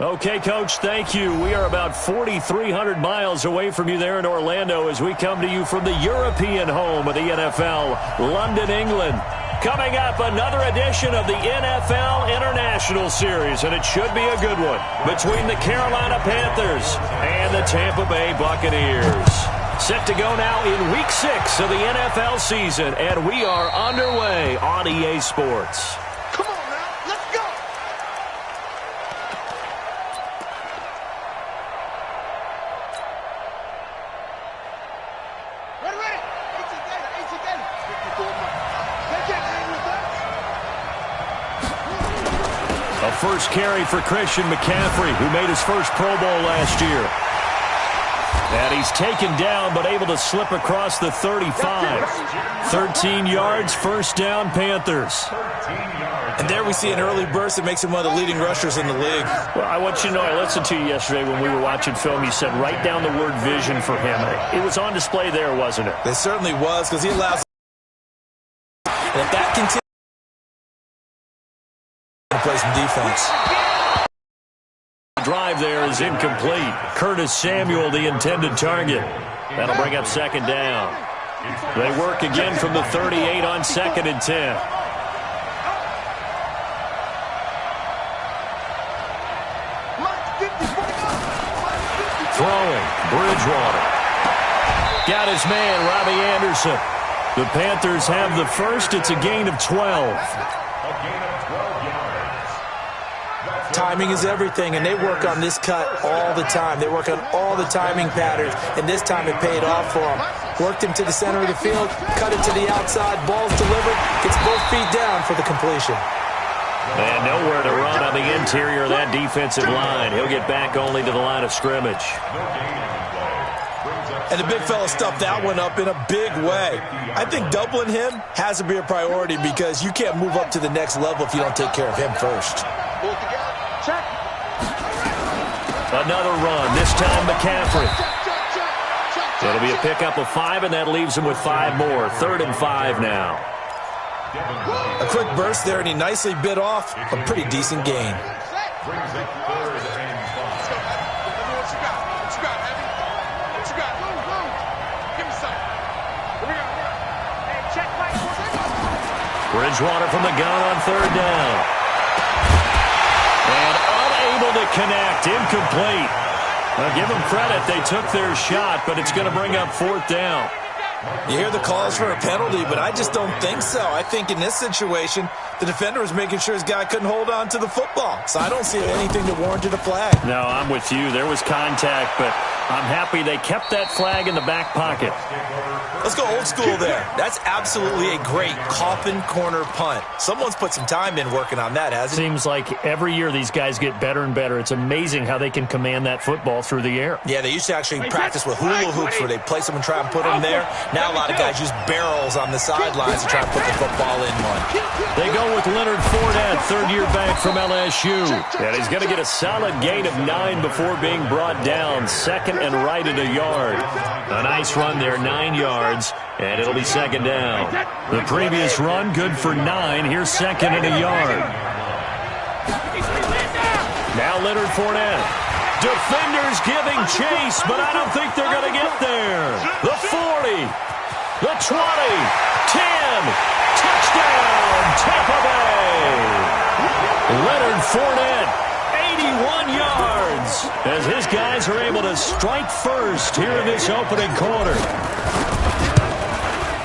Okay, Coach, thank you. We are about 4,300 miles away from you there in Orlando as we come to you from the European home of the NFL, London, England. Coming up, another edition of the NFL International Series, and it should be a good one, between the Carolina Panthers and the Tampa Bay Buccaneers. Set to go now in Week 6 of the NFL season, and we are underway on EA Sports. Come on now, let's go! Ready! A first carry for Christian McCaffrey, who made his first Pro Bowl last year. And he's taken down, but able to slip across the 35. 13 yards, first down, Panthers. And there we see an early burst that makes him one of the leading rushers in the league. Well, I want you to know, I listened to you yesterday when we were watching film. You said write down the word vision for him. It was on display there, wasn't it? It certainly was, because he allows... And if that continues... to play some defense. Drive there is incomplete. Curtis Samuel, the intended target. That'll bring up second down. They work again from the 38 on 2nd and 10. Throwing, Bridgewater. Got his man, Robbie Anderson. The Panthers have the first. It's a gain of 12. Timing is everything, and they work on this cut all the time. They work on all the timing patterns, and this time it paid off for them. Worked him to the center of the field, cut it to the outside, ball's delivered, gets both feet down for the completion. And nowhere to run on the interior of that defensive line. He'll get back only to the line of scrimmage. And the big fella stuffed that one up in a big way. I think doubling him has to be a priority because you can't move up to the next level if you don't take care of him first. Another run, this time McCaffrey. It'll be a pickup of 5, and that leaves him with 5 more. 3rd and 5 now. A quick burst there, and he nicely bit off a pretty decent gain. Bridgewater from the gun on 3rd down. And unable to connect, incomplete. Now give them credit, they took their shot, but it's going to bring up 4th down. You hear the calls for a penalty, but I just don't think so. I think in this situation, the defender was making sure his guy couldn't hold on to the football. So I don't see anything that warranted a flag. No, I'm with you. There was contact, but I'm happy they kept that flag in the back pocket. Let's go old school there. That's absolutely a great coffin corner punt. Someone's put some time in working on that, hasn't it? Seems like every year these guys get better and better. It's amazing how they can command that football through the air. Yeah, they used to actually practice with hula hoops where they place them and try and put them there. Now a lot of guys use barrels on the sidelines to try and put the football in one. They go with Leonard Fournette, third-year back from LSU. And he's going to get a solid gain of 9 before being brought down. 2nd and right at a yard. A nice run there, 9 yards, and it'll be 2nd down. The previous run, good for 9. Here's 2nd and a yard. Now Leonard Fournette. Defenders giving chase, but I don't think they're going to get there. The 40, the 20, 10, touchdown, Tampa Bay. Leonard Fournette, 81 yards, as his guys are able to strike first here in this opening quarter.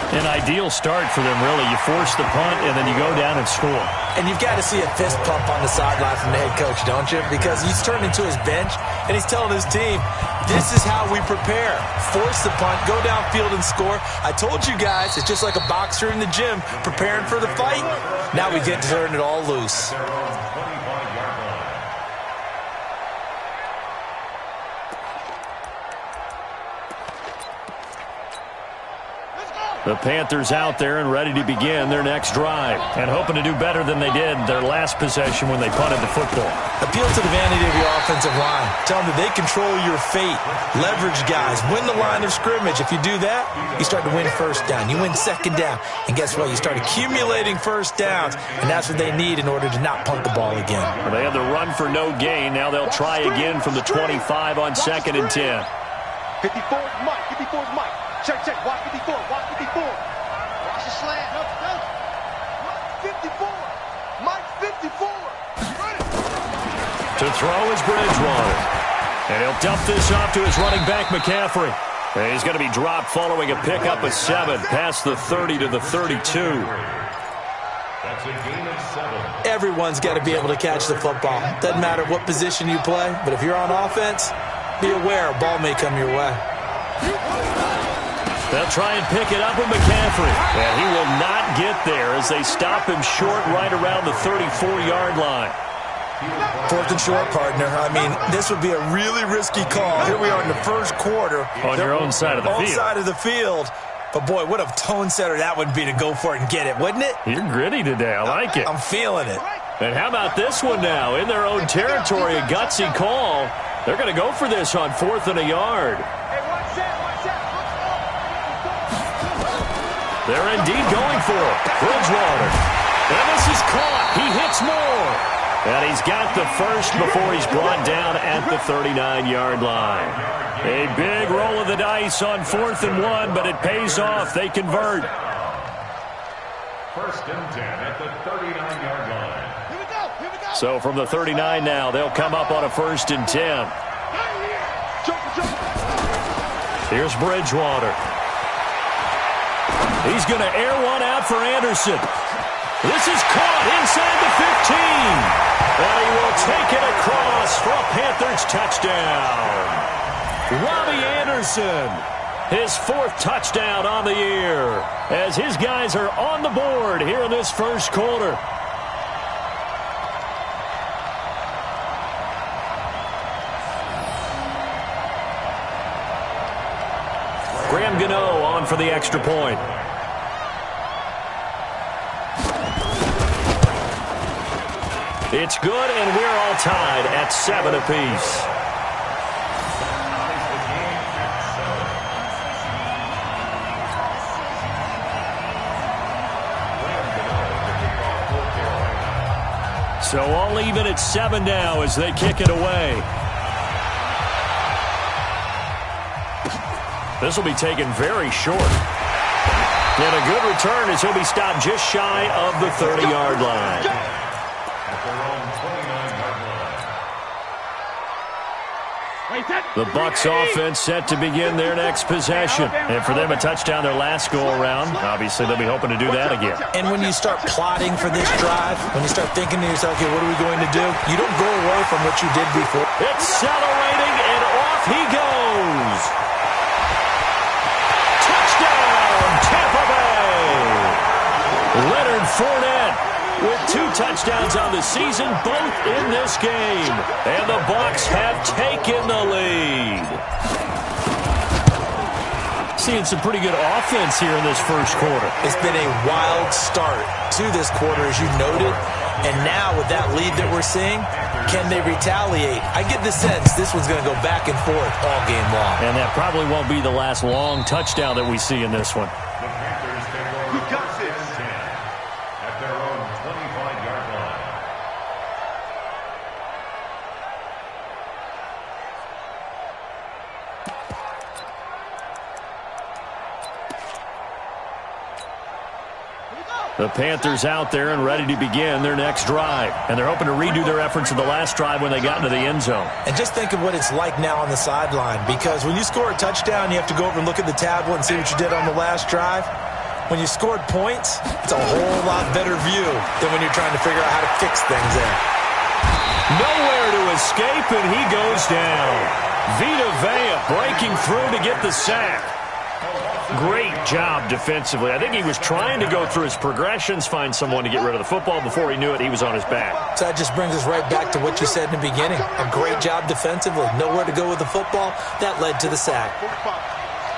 An ideal start for them, really. You force the punt, and then you go down and score. And you've got to see a fist pump on the sideline from the head coach, don't you? Because he's turned into his bench, and he's telling his team, this is how we prepare. Force the punt, go downfield and score. I told you guys, it's just like a boxer in the gym preparing for the fight. Now we get to turn it all loose. The Panthers out there and ready to begin their next drive and hoping to do better than they did their last possession when they punted the football. Appeal to the vanity of your offensive line. Tell them that they control your fate. Leverage guys. Win the line of scrimmage. If you do that, you start to win first down. You win second down. And guess what? You start accumulating first downs. And that's what they need in order to not punt the ball again. Well, they had the run for no gain. Now they'll try again from the 25 on 2nd and 10. 54 Mike. 54 Mike. Check. Watch 54. Watch 54. Watch the slant. No. 54. Mike 54. Run it. To throw is Bridgewater. And he'll dump this off to his running back, McCaffrey. And he's going to be dropped following a pickup of 7 past the 30 to the 32. That's a gain of 7. Everyone's got to be able to catch the football. Doesn't matter what position you play, but if you're on offense, be aware a ball may come your way. They'll try and pick it up with McCaffrey. And he will not get there as they stop him short right around the 34-yard line. 4th and short, partner. I mean, this would be a really risky call. Here we are in the first quarter. On your own side of the field. On side of the field. But, boy, what a tone setter that would be to go for it and get it, wouldn't it? You're gritty today. I like it. I'm feeling it. And how about this one now? In their own territory, a gutsy call. They're going to go for this on 4th and a yard. They're indeed going for it. Bridgewater. And this is caught. He hits more. And he's got the first before he's brought down at the 39-yard line. A big roll of the dice on 4th and 1, but it pays off. They convert. 1st and 10 at the 39-yard line. Here we go. So from the 39 now, they'll come up on a 1st and 10. Here's Bridgewater. He's going to air one out for Anderson. This is caught inside the 15. And he will take it across for a Panthers touchdown. Robbie Anderson, his 4th touchdown on the year, as his guys are on the board here in this first quarter. Graham Gano on for the extra point. It's good, and we're all tied at 7 apiece. So all even at 7 now as they kick it away. This will be taken very short. And a good return as he'll be stopped just shy of the 30-yard line. The Bucs offense set to begin their next possession. And for them, a touchdown their last go-around. Obviously, they'll be hoping to do that again. And when you start plotting for this drive, when you start thinking to yourself, okay, what are we going to do? You don't go away from what you did before. Accelerating, and off he goes. Touchdown, Tampa Bay. Leonard Fournette with 2 touchdowns on the season, both in this game. And the Bucs have taken the lead. Seeing some pretty good offense here in this first quarter. It's been a wild start to this quarter, as you noted. And now with that lead that we're seeing, can they retaliate? I get the sense this one's going to go back and forth all game long. And that probably won't be the last long touchdown that we see in this one. We got this. At their own 25-yard line. The Panthers out there and ready to begin their next drive. And they're hoping to redo their efforts of the last drive when they got into the end zone. And just think of what it's like now on the sideline, because when you score a touchdown, you have to go over and look at the tablet and see what you did on the last drive. When you scored points, it's a whole lot better view than when you're trying to figure out how to fix things there. Nowhere to escape, and he goes down. Vita Vea breaking through to get the sack. Great job defensively. I think he was trying to go through his progressions, find someone to get rid of the football. Before he knew it, he was on his back. So that just brings us right back to what you said in the beginning. A great job defensively. Nowhere to go with the football. That led to the sack. 45.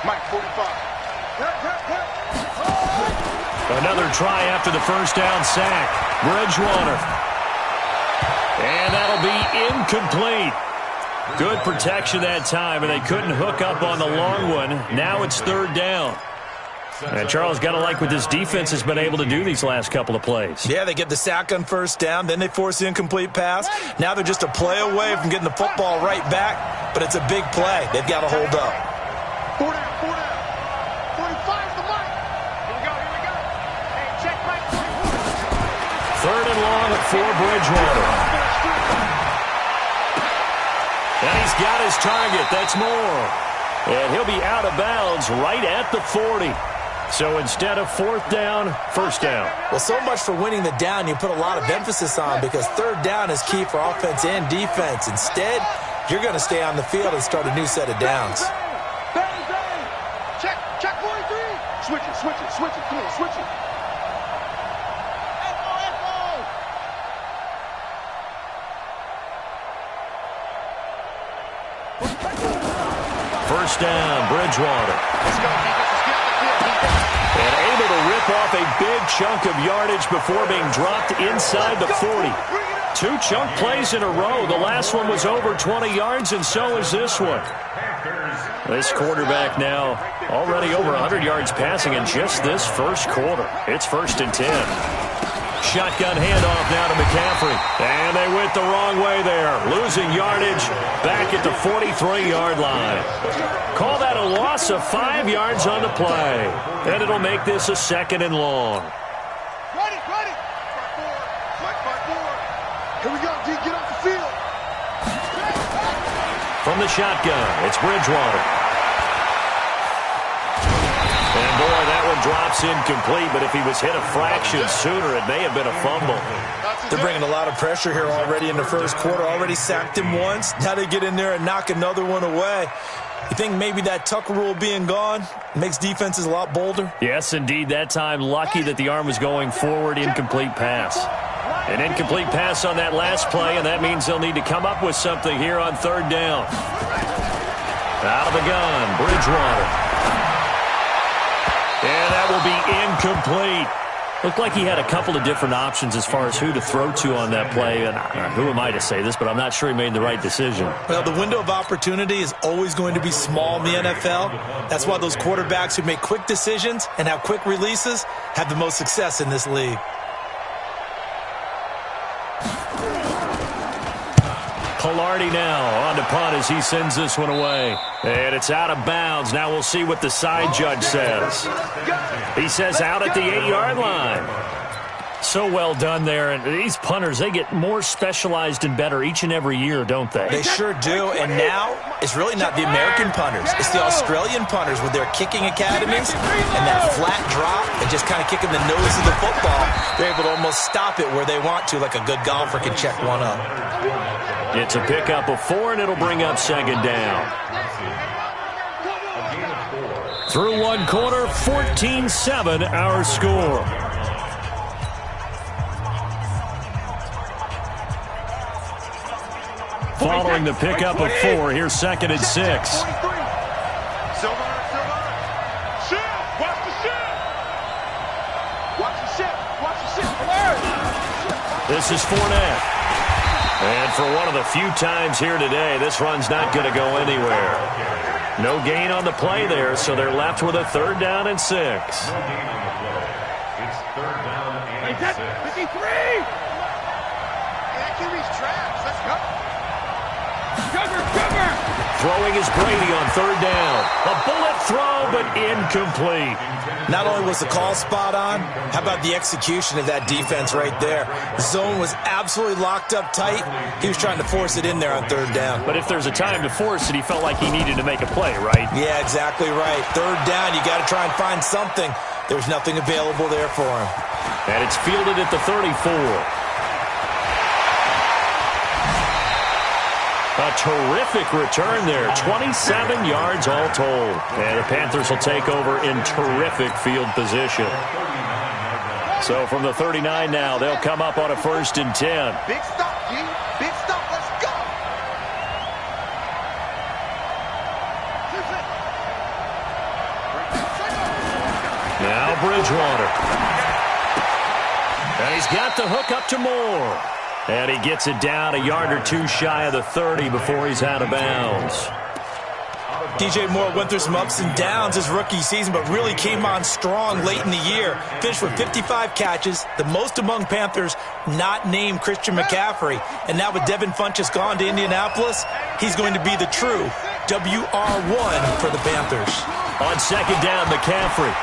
Mike, 45. Another try after the first down sack. Bridgewater. And that'll be incomplete. Good protection that time, and they couldn't hook up on the long one. Now it's third down. And Charles, got to like what this defense has been able to do these last couple of plays. Yeah, they get the sack on first down, then they force the incomplete pass. Now they're just a play away from getting the football right back, but it's a big play. They've got to hold up. 4 down, 4 down. 45's the mark. Here we go, here we go. Hey, check right. Third and long for Bridgewater. And he's got his target. That's Moore. And he'll be out of bounds right at the 40. So instead of fourth down, first down. Well, so much for winning the down you put a lot of emphasis on, because third down is key for offense and defense. Instead, you're going to stay on the field and start a new set of downs. Bang, bang. Check 43. Switch it. Come on, switch it. First down, Bridgewater. Let's go, defense. Let's get on the field, defense. And able to rip off a big chunk of yardage before being dropped inside the 40. Two chunk plays in a row. The last one was over 20 yards, and so is this one. This quarterback now already over 100 yards passing in just this first quarter. It's 1st and 10. Shotgun handoff now to McCaffrey. And they went the wrong way there. Losing yardage back at the 43-yard line. Call that a loss of 5 yards on the play. And it'll make this a 2nd and long. Ready. Mike 4. Here we go, D. Get off the field. From the shotgun, it's Bridgewater. And boy, that one drops incomplete, but if he was hit a fraction sooner, it may have been a fumble. They're bringing a lot of pressure here already in the first quarter. Already sacked him once. Now they get in there and knock another one away. You think maybe that Tucker rule being gone makes defenses a lot bolder? Yes, indeed. That time, lucky that the arm was going forward. Incomplete pass. An incomplete pass on that last play, and that means they'll need to come up with something here on third down. Out of the gun, Bridgewater. And that will be incomplete. Looked like he had a couple of different options as far as who to throw to on that play. And who am I to say this, but I'm not sure he made the right decision. Well, the window of opportunity is always going to be small in the NFL. That's why those quarterbacks who make quick decisions and have quick releases have the most success in this league. Pilardi now on to punt as he sends this one away. And it's out of bounds. Now we'll see what the side judge says. He says out at the 8-yard line. So well done there. And these punters, they get more specialized and better each and every year, don't they? They sure do. And now it's really not the American punters. It's the Australian punters with their kicking academies and that flat drop and just kind of kicking the nose of the football. They're able to almost stop it where they want to, like a good golfer can check one up. It's a pickup of 4, and it'll bring up 2nd down. Through one quarter, 14-7 our score. Following the pickup of 4, here's 2nd and 6. Silver. Shift. Watch the shift. This is Fournette. And for one of the few times here today, this run's not going to go anywhere. No gain on the play there, so they're left with a 3rd down and 6. No gain on the play. It's 3rd down and 6. 53! That can reach traps. Let's go. Cover! Throwing is Brady on 3rd down. A bullet throw, but incomplete. Not only was the call spot on, how about the execution of that defense right there? The zone was absolutely locked up tight. He was trying to force it in there on 3rd down. But if there's a time to force it, he felt like he needed to make a play, right? Yeah, exactly right. 3rd down, you got to try and find something. There's nothing available there for him. And it's fielded at the 34. A terrific return there. 27 yards all told. And the Panthers will take over in terrific field position. So from the 39 now, they'll come up on a 1st and 10. Big stop, G. Big stop. Let's go. Now Bridgewater. And he's got the hook up to Moore. And he gets it down a yard or two shy of the 30 before he's out of bounds. DJ Moore went through some ups and downs his rookie season, but really came on strong late in the year. Finished with 55 catches, the most among Panthers not named Christian McCaffrey. And now with Devin Funchess gone to Indianapolis, he's going to be the true WR1 for the Panthers. On second down, McCaffrey.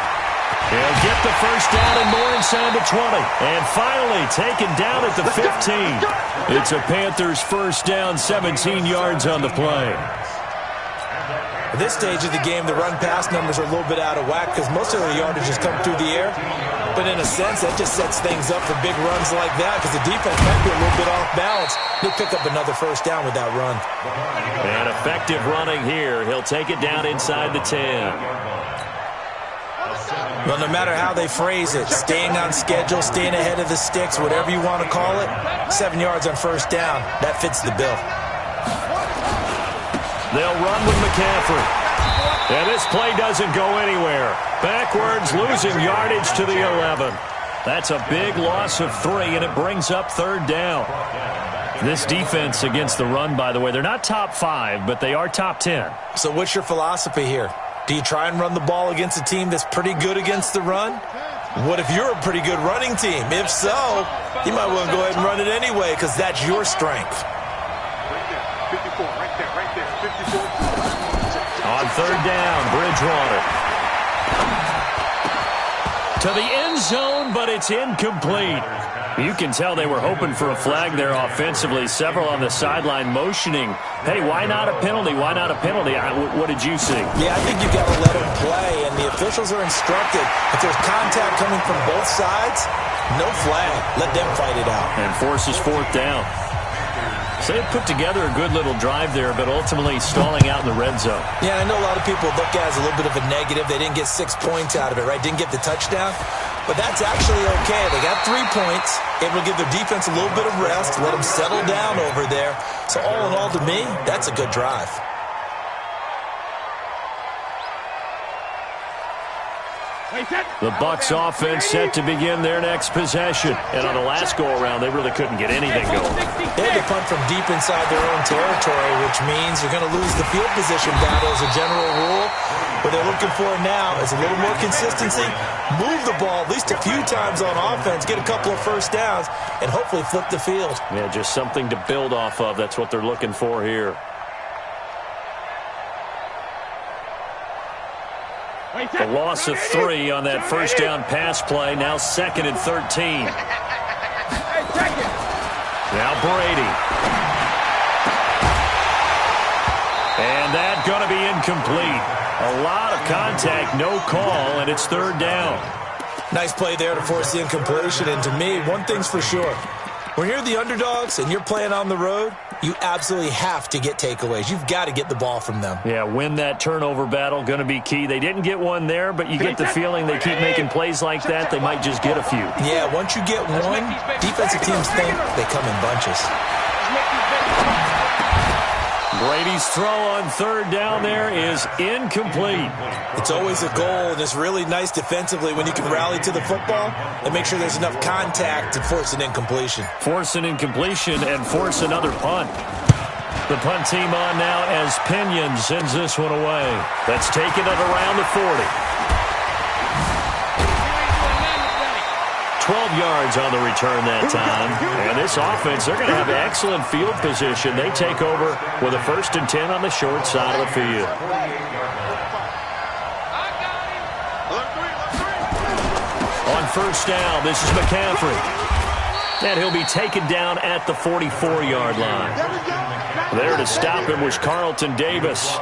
He'll get the first down and more inside the 20. And finally taken down at the 15. It's a Panthers first down, 17 yards on the play. At this stage of the game, the run-pass numbers are a little bit out of whack because most of the yardage has come through the air. But in a sense, that just sets things up for big runs like that because the defense might be a little bit off balance. They'll pick up another first down with that run. And effective running here. He'll take it down inside the 10. Well, no matter how they phrase it, staying on schedule, staying ahead of the sticks, whatever you want to call it, 7 yards on first down, that fits the bill. They'll run with McCaffrey. And this play doesn't go anywhere. Backwards, losing yardage to the 11. That's a big loss of 3, and it brings up third down. This defense against the run, by the way, they're not top 5, but they are top 10. So what's your philosophy here? Do you try and run the ball against a team that's pretty good against the run? What if you're a pretty good running team? If so, you might want to go ahead and run it anyway because that's your strength. On third down, Bridgewater. To the end zone, but it's incomplete. You can tell they were hoping for a flag there offensively. Several on the sideline motioning. Hey, why not a penalty? Why not a penalty? What did you see? Yeah, I think you've got to let them play, and the officials are instructed. If there's contact coming from both sides, no flag. Let them fight it out. And forces fourth down. So they put together a good little drive there, but ultimately stalling out in the red zone. Yeah, I know a lot of people look at it as a little bit of a negative. They didn't get 6 points out of it, right? Didn't get the touchdown. But that's actually okay. They got 3 points. Able to give their defense a little bit of rest, let them settle down over there. So all in all, to me, that's a good drive. The Bucs offense set to begin their next possession. And on the last go-around, they really couldn't get anything going. They had to punt from deep inside their own territory, which means you're going to lose the field position battle as a general rule. What they're looking for now is a little more consistency, move the ball at least a few times on offense, get a couple of first downs, and hopefully flip the field. Yeah, just something to build off of. That's what they're looking for here. A loss of 3 on that first down pass play. Now 2nd and 13. Now Brady. And that going to be incomplete. A lot of contact, no call, and it's third down. Nice play there to force the incompletion. And to me, one thing's for sure. When you're the underdogs and you're playing on the road, you absolutely have to get takeaways. You've got to get the ball from them. Yeah, win that turnover battle, going to be key. They didn't get one there, but you get the feeling they keep making plays like that, they might just get a few. Yeah, once you get one, defensive teams think they come in bunches. Brady's throw on third down there is incomplete. It's always a goal, and it's really nice defensively when you can rally to the football and make sure there's enough contact to force an incompletion. Force an incompletion and force another punt. The punt team on now as Pinion sends this one away. That's taken it around the 40. 12 yards on the return that time. And this offense, they're going to have excellent field position. They take over with a 1st and 10 on the short side of the field. On first down, this is McCaffrey. And he'll be taken down at the 44-yard line. There to stop him was Carlton Davis.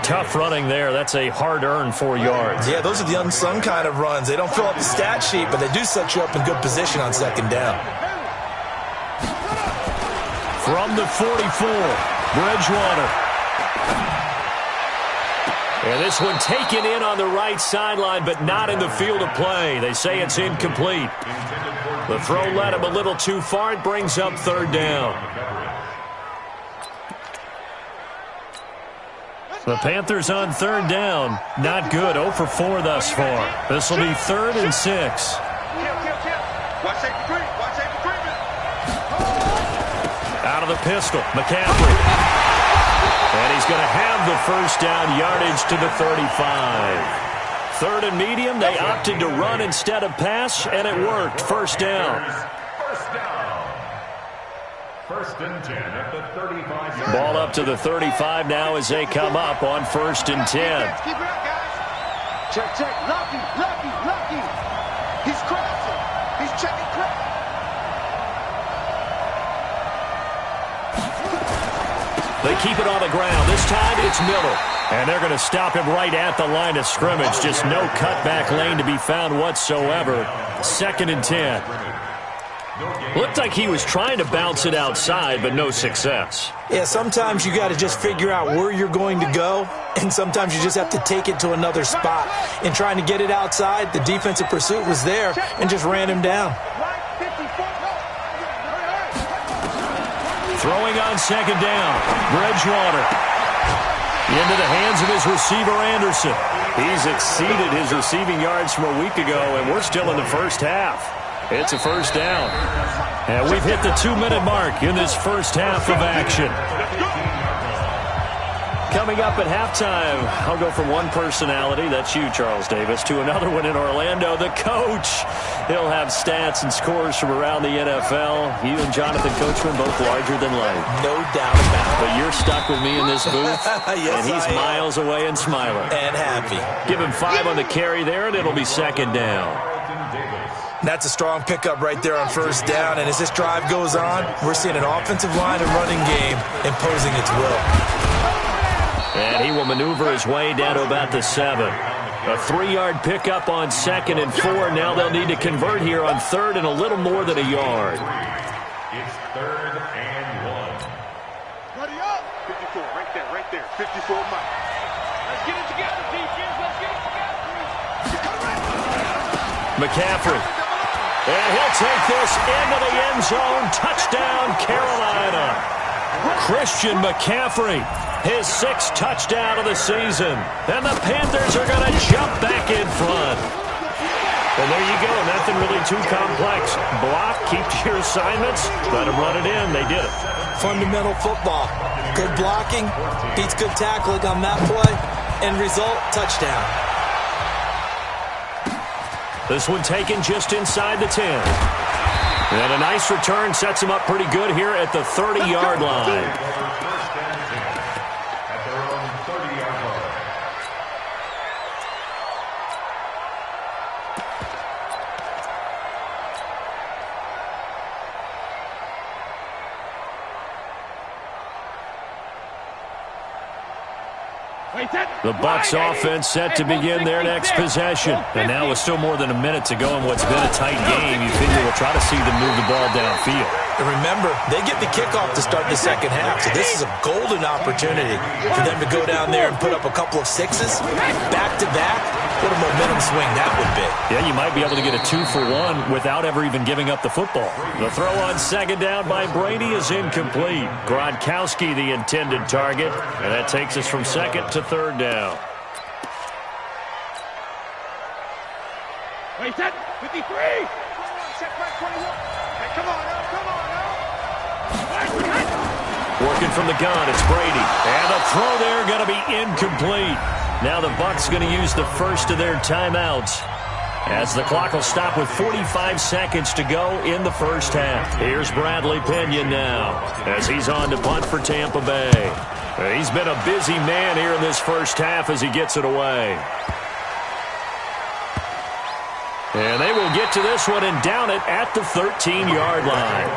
Tough running there. That's a hard-earned 4 yards. Yeah, those are the unsung kind of runs. They don't fill up the stat sheet, but they do set you up in good position on second down. From the 44, Bridgewater. And this one taken in on the right sideline, but not in the field of play. They say it's incomplete. The throw led him a little too far. It brings up third down. The Panthers on third down. Not good. 0 for 4 thus far. This will be 3rd and 6. Out of the pistol. McCaffrey. And he's going to have the first down, yardage to the 35. 3rd and medium. They opted to run instead of pass, and it worked. First down. First and 10 at the 35. Ball up to the 35 now as they come up on 1st and 10. Keep it up, guys. Check, check. Lucky. He's crossing. He's checking cross. They keep it on the ground. This time it's Miller. And they're going to stop him right at the line of scrimmage. Just no cutback lane to be found whatsoever. 2nd and 10. Looked like he was trying to bounce it outside, but no success. Yeah, sometimes you got to just figure out where you're going to go, and sometimes you just have to take it to another spot. In trying to get it outside, the defensive pursuit was there and just ran him down. Throwing on 2nd down. Bridgewater. Into the hands of his receiver, Anderson. He's exceeded his receiving yards from a week ago, and we're still in the first half. It's a first down. And we've hit the 2-minute mark in this first half of action. Coming up at halftime, I'll go from one personality, that's you, Charles Davis, to another one in Orlando, the coach. He'll have stats and scores from around the NFL. You and Jonathan Coachman, both larger than life. No doubt about it. But you're stuck with me in this booth, yes, and he's miles away and smiling. And happy. Give him 5 on the carry there, and it'll be 2nd down. That's a strong pickup right there on first down, and as this drive goes on, we're seeing an offensive line and running game imposing its will. And he will maneuver his way down to about the 7. A 3-yard pickup on 2nd and 4. Now they'll need to convert here on 3rd and a little more than a yard. It's 3rd and 1. Ready up. 54, right there. 54, Mike. Let's get it together, defense. Let's get it together. McCaffrey. And he'll take this into the end zone. Touchdown, Carolina. Christian McCaffrey, his 6th touchdown of the season. And the Panthers are going to jump back in front. And there you go. Nothing really too complex. Block, keep to your assignments, let them run it in. They did it. Fundamental football. Good blocking, beats good tackling on that play. End result, touchdown. This one taken just inside the 10. And a nice return sets him up pretty good here at the 30-yard line. First and 10 at their own 30-yard line. The Bucs offense set to begin their next possession. And now with still more than a minute to go in what's been a tight game, you figure we'll try to see them move the ball downfield. And remember, they get the kickoff to start the second half, so this is a golden opportunity for them to go down there and put up a couple of 6s back-to-back. What a momentum swing that would be. Yeah, you might be able to get a 2-for-1 without ever even giving up the football. The throw on 2nd down by Brady is incomplete. Gronkowski the intended target, and that takes us from 2nd to 3rd down. Wait, that 53. Check back 21. Hey, come on now. Working from the gun, it's Brady. And the throw there going to be incomplete. Now the Bucs going to use the first of their timeouts as the clock will stop with 45 seconds to go in the first half. Here's Bradley Pinion now as he's on to punt for Tampa Bay. He's been a busy man here in this first half as he gets it away. And they will get to this one and down it at the 13-yard line.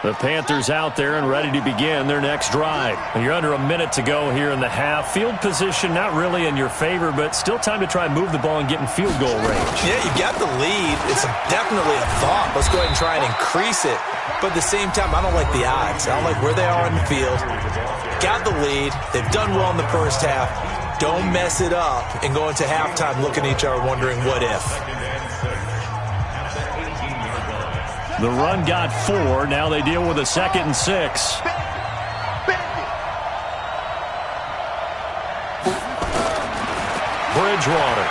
The Panthers out there and ready to begin their next drive. You're under a minute to go here in the half. Field position not really in your favor, but still time to try and move the ball and get in field goal range. Yeah, you got the lead. It's definitely a thought. Let's go ahead and try and increase it. But at the same time, I don't like the odds. I don't like where they are in the field. Got the lead. They've done well in the first half. Don't mess it up and go into halftime looking at each other wondering what if. The run got 4. Now they deal with a 2nd and 6. Bridgewater.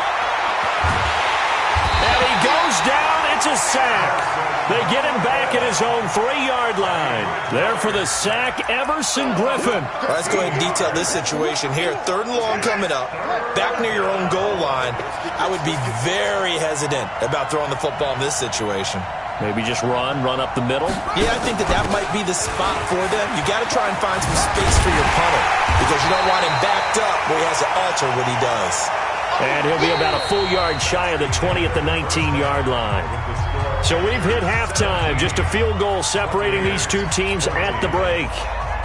And he goes down. It's a sack. They get him back at his own 3-yard line. There for the sack, Everson Griffin. Well, let's go ahead and detail this situation here. 3rd and long coming up. Back near your own goal line. I would be very hesitant about throwing the football in this situation. Maybe just run up the middle. Yeah, I think that might be the spot for them. You got to try and find some space for your punter because you don't want him backed up where he has to alter what he does. And he'll be about a full yard shy of the 20 at the 19-yard line. So we've hit halftime. Just a field goal separating these two teams at the break.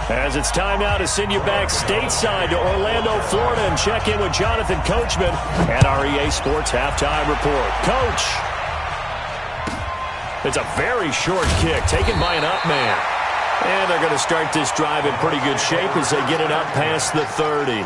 As it's time now to send you back stateside to Orlando, Florida, and check in with Jonathan Coachman at our EA Sports Halftime Report. Coach. It's a very short kick taken by an up man. And they're going to start this drive in pretty good shape as they get it up past the 30.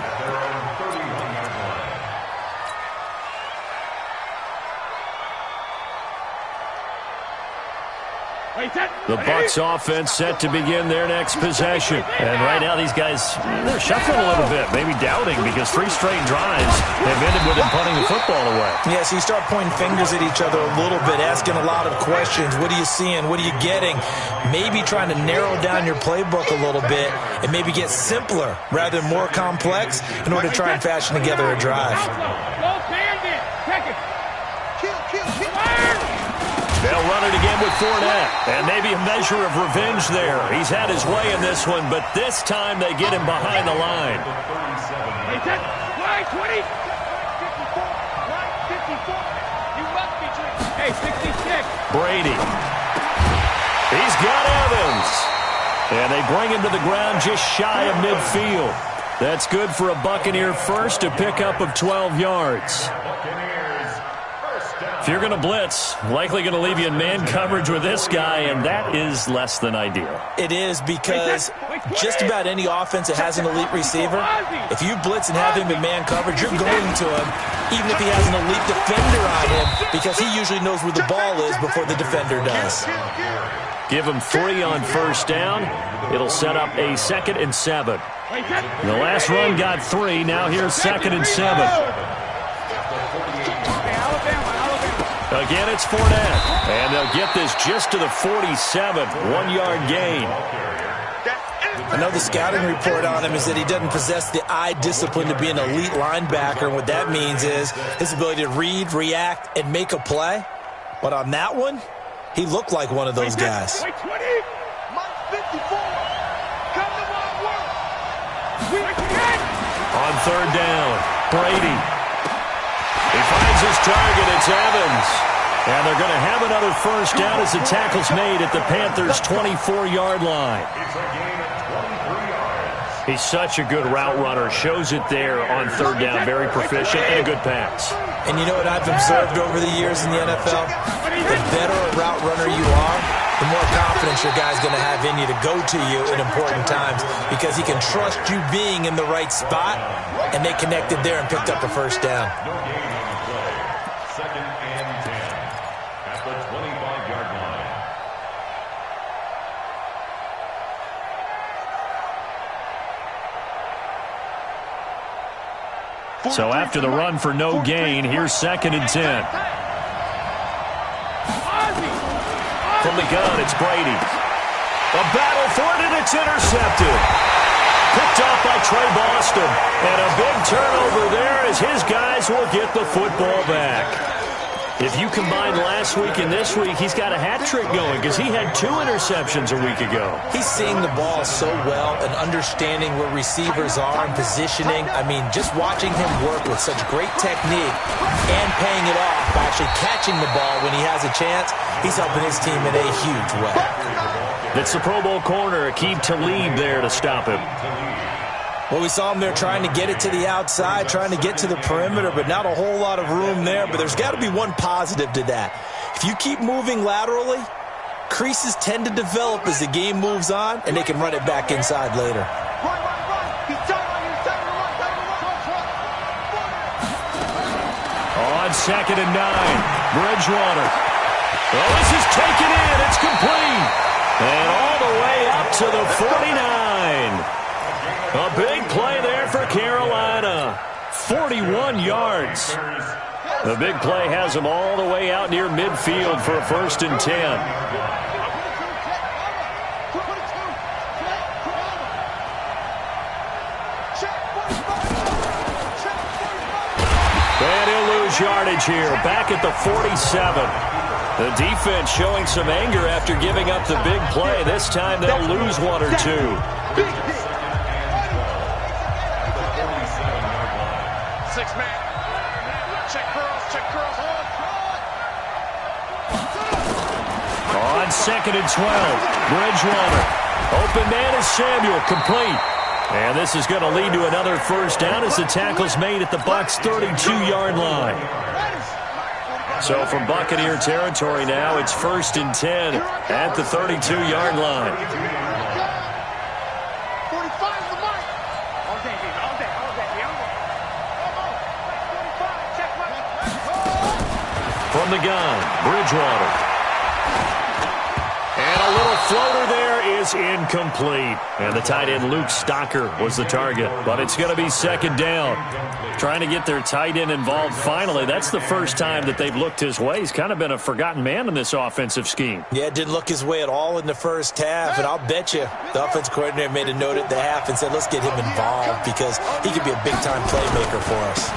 The Bucs offense set to begin their next possession. And right now these guys, they're shuffling a little bit, maybe doubting because 3 straight drives have ended with them punting the football away. Yeah, so you start pointing fingers at each other a little bit, asking a lot of questions. What are you seeing? What are you getting? Maybe trying to narrow down your playbook a little bit and maybe get simpler rather than more complex in order to try and fashion together a drive. They'll run it again with Fournette. And maybe a measure of revenge there. He's had his way in this one, but this time they get him behind the line. Brady. He's got Evans. And they bring him to the ground just shy of midfield. That's good for a Buccaneer first, a pickup of 12 yards. If you're going to blitz, likely going to leave you in man coverage with this guy, and that is less than ideal. It is because just about any offense that has an elite receiver, if you blitz and have him in man coverage, you're going to him, even if he has an elite defender on him, because he usually knows where the ball is before the defender does. Give him 3 on first down. It'll set up a 2nd and 7. The last run got 3. Now here's 2nd and 7. Again, it's Fournette. And they'll get this just to the 47. 1-yard gain. I know the scouting report on him is that he doesn't possess the eye discipline to be an elite linebacker. And what that means is his ability to read, react, and make a play. But on that one, he looked like one of those guys. On 3rd down, Brady. He finds his target. It's Evans. And they're going to have another first down as the tackle's made at the Panthers' 24-yard line. He's such a good route runner. Shows it there on 3rd down. Very proficient and a good pass. And you know what I've observed over the years in the NFL? The better a route runner you are, the more confidence your guy's going to have in you to go to you in important times because he can trust you being in the right spot, and they connected there and picked up the first down. So after the run for no gain, here's 2nd and 10. From the gun, it's Brady. A battle for it, and it's intercepted. Picked off by Trey Boston. And a big turnover there as his guys will get the football back. If you combine last week and this week, he's got a hat trick going because he had 2 interceptions a week ago. He's seeing the ball so well and understanding where receivers are and positioning. I mean, just watching him work with such great technique and paying it off by actually catching the ball when he has a chance, he's helping his team in a huge way. It's the Pro Bowl corner, Aqib Talib there to stop him. Well, we saw him there trying to get it to the outside, trying to get to the perimeter, but not a whole lot of room there. But there's got to be one positive to that. If you keep moving laterally, creases tend to develop as the game moves on, and they can run it back inside later. On 2nd and 9, Bridgewater. Oh, this is taken in. It's complete. And all the way up to the 49. A big play there for Carolina. 41 yards. The big play has them all the way out near midfield for a 1st and 10. And he'll lose yardage here. Back at the 47. The defense showing some anger after giving up the big play. This time they'll lose 1 or 2. Six-man. Check curls. On 2nd and 12. Bridgewater. Open man is Samuel. Complete. And this is going to lead to another 1st down as the tackle's made at the Bucs' 32-yard line. So from Buccaneer territory now, it's 1st and 10 at the 32-yard line. 45 is the mark. All day. From the gun, Bridgewater. And a little floater there is incomplete. And the tight end, Luke Stocker, was the target. But it's going to be 2nd down. Trying to get their tight end involved finally. That's the first time that they've looked his way. He's kind of been a forgotten man in this offensive scheme. Yeah, it didn't look his way at all in the first half. And I'll bet you the offense coordinator made a note at the half and said, let's get him involved because he could be a big-time playmaker for us.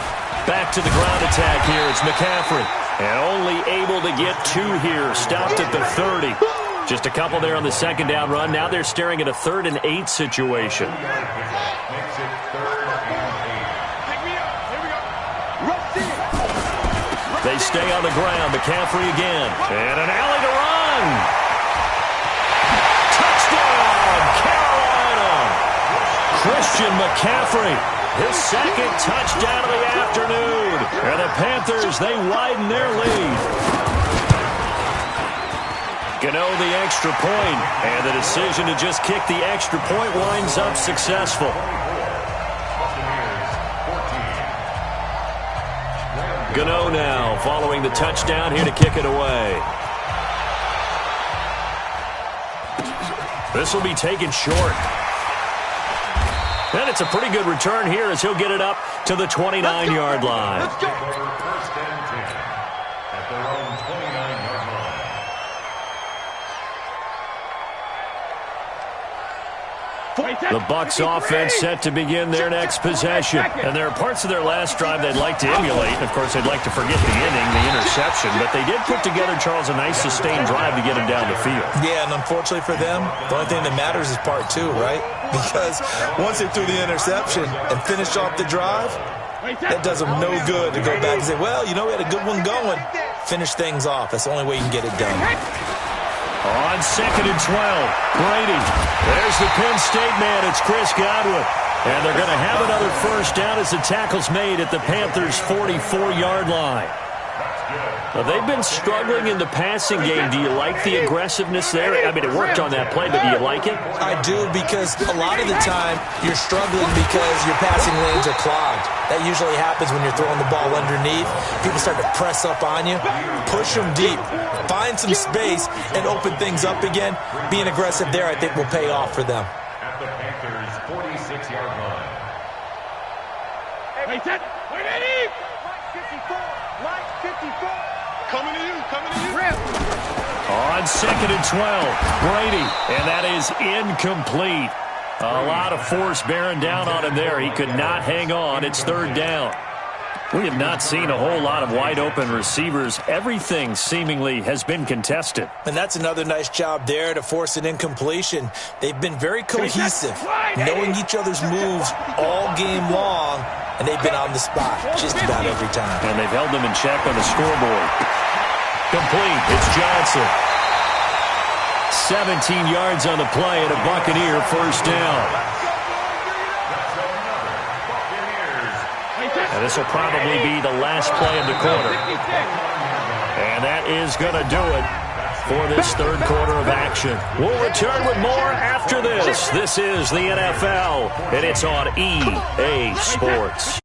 Back to the ground attack here. It's McCaffrey. And only able to get 2 here. Stopped at the 30. Just a couple there on the 2nd down run. Now they're staring at a 3rd and 8 situation. They stay on the ground. McCaffrey again. And an alley to run. Touchdown, Carolina. Christian McCaffrey. His 2nd touchdown of the afternoon. And the Panthers, they widen their lead. Gano the extra point, and the decision to just kick the extra point winds up successful. Gano now following the touchdown here to kick it away. This will be taken short. And it's a pretty good return here as he'll get it up to the 29-yard line. Let's go. 1st and 10 at their own 29-yard line. The Bucs offense set to begin their next possession. And there are parts of their last drive they'd like to emulate. Of course, they'd like to forget the inning, the interception. But they did put together, Charles, a nice sustained drive to get him down the field. Yeah, and unfortunately for them, the only thing that matters is part 2, right? Because once they threw the interception and finished off the drive, that does them no good to go back and say, well, you know, we had a good one going. Finish things off. That's the only way you can get it done. On 2nd and 12, Brady. There's the Penn State man. It's Chris Godwin. And they're going to have another 1st down as the tackle's made at the Panthers' 44-yard line. Now, they've been struggling in the passing game. Do you like the aggressiveness there? I mean, it worked on that play, but do you like it? I do, because a lot of the time you're struggling because your passing lanes are clogged. That usually happens when you're throwing the ball underneath. People start to press up on you. Push them deep. Find some space and open things up again. Being aggressive there, I think, will pay off for them. At the Panthers' 46-yard line. Hey, Ted, wait a minute! Line 54. Coming to you. Rip. On 2nd and 12, Brady. And that is incomplete. A lot of force bearing down on him there. He could not hang on. It's 3rd down. We have not seen a whole lot of wide-open receivers. Everything seemingly has been contested. And that's another nice job there to force an incompletion. They've been very cohesive, knowing each other's moves all game long, and they've been on the spot just about every time. And they've held them in check on the scoreboard. Complete. It's Johnson. 17 yards on the play and a Buccaneer 1st down. And this will probably be the last play of the quarter. And that is going to do it for this 3rd quarter of action. We'll return with more after this. This is the NFL, and it's on EA Sports.